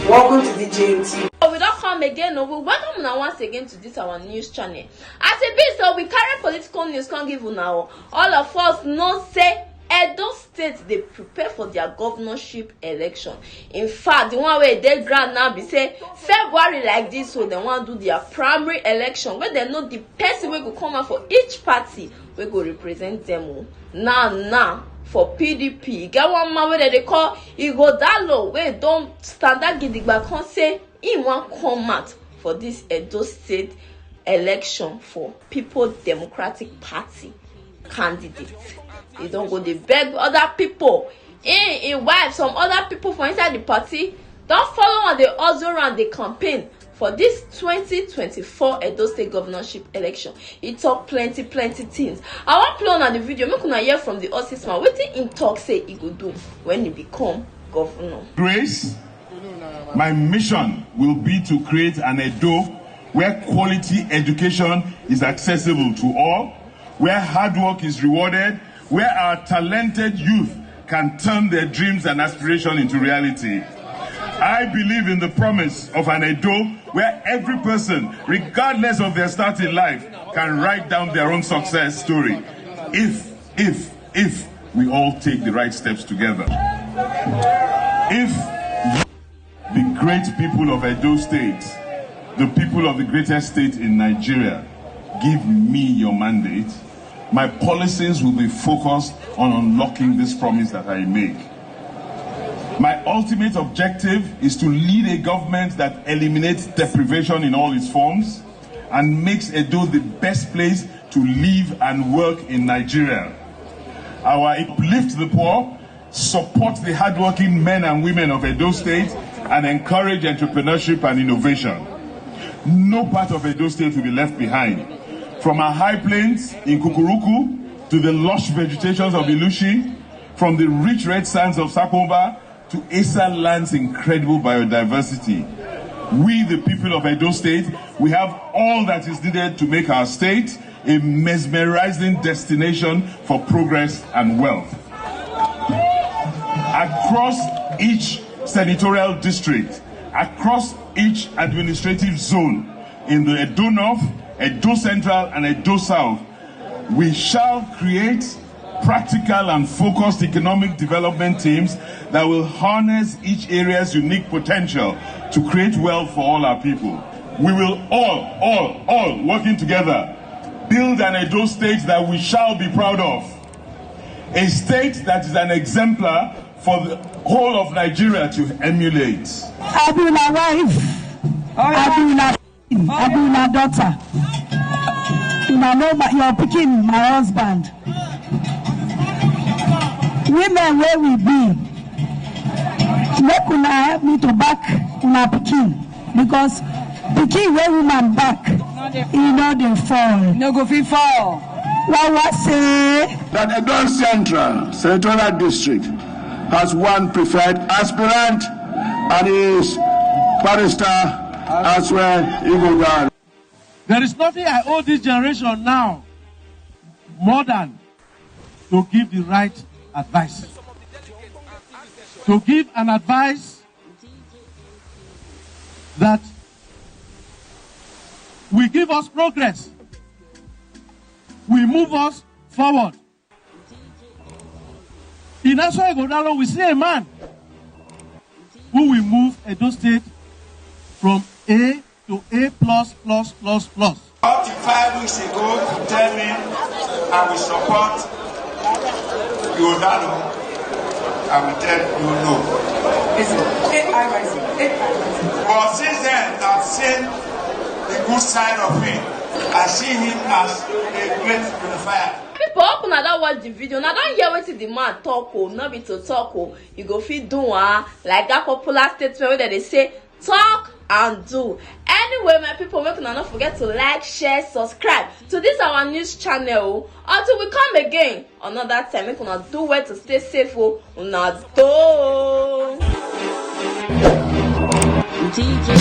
Welcome to the JMT. We don't come again. We welcome now once again to this our news channel. As a bit, so we carry political news. Can't give you now. All of us know say Edo State they prepare for their governorship election. In fact, the one where they grant now be say February like this, so they want to do their primary election where they know the person will go come out for each party we go represent them. Now. For PDP, get one man where they call Edo State where don't standard gidigba can say he want come out for this Edo State election for People Democratic Party candidate. They don't go they beg other people in wife some other people for inside the party don't follow on the also run the campaign for this 2024 Edo State governorship election. He talk plenty things. I want play on the video. Make una hear from the office man. Wetin him talk say he go do when he become governor. Grace, my mission will be to create an Edo where quality education is accessible to all, where hard work is rewarded, where our talented youth can turn their dreams and aspirations into reality. I believe in the promise of an Edo where every person, regardless of their start in life, can write down their own success story if we all take the right steps together. If the great people of Edo State, the people of the greatest state in Nigeria, give me your mandate, my policies will be focused on unlocking this promise that I make. My ultimate objective is to lead a government that eliminates deprivation in all its forms and makes Edo the best place to live and work in Nigeria. I will uplift the poor, support the hardworking men and women of Edo State, and encourage entrepreneurship and innovation. No part of Edo State will be left behind. From our high plains in Kukuruku to the lush vegetations of Ilushi, from the rich red sands of Sakomba to Esa land's incredible biodiversity. We, the people of Edo State, we have all that is needed to make our state a mesmerizing destination for progress and wealth. Across each senatorial district, across each administrative zone, in the Edo North, Edo Central, and Edo South, we shall create practical and focused economic development teams that will harness each area's unique potential to create wealth for all our people. We will all working together build an Edo State that we shall be proud of. A state that is an exemplar for the whole of Nigeria to emulate. I be my wife. I be my daughter. You're picking my husband. Women where we be, make una help me to back una pikin because pikin where woman back, he know they fall. No go fit fall. What say? That Edo Central Senatorial District has one preferred aspirant and is barrister as well Igbo. There is nothing I owe this generation now more than to give the right advice. To give an advice that will give us progress, will move us forward. In Aswa Igodalo, we see a man who will move Edo State from A to A++++. 45 weeks ago, you tell me I will support Igodalo. I will tell you no. But since then, I've seen the good side of him. I see him as a great unifier. People open na don't watch the video. Now don't hear what the man talk oh, not be to talk oh. You go fit do like that popular statement where they say talk and do. Anyway, my people, make una not forget to like, share, subscribe to this our news channel. Until we come again another time, make una do well to stay safe. Oh, una do. DJ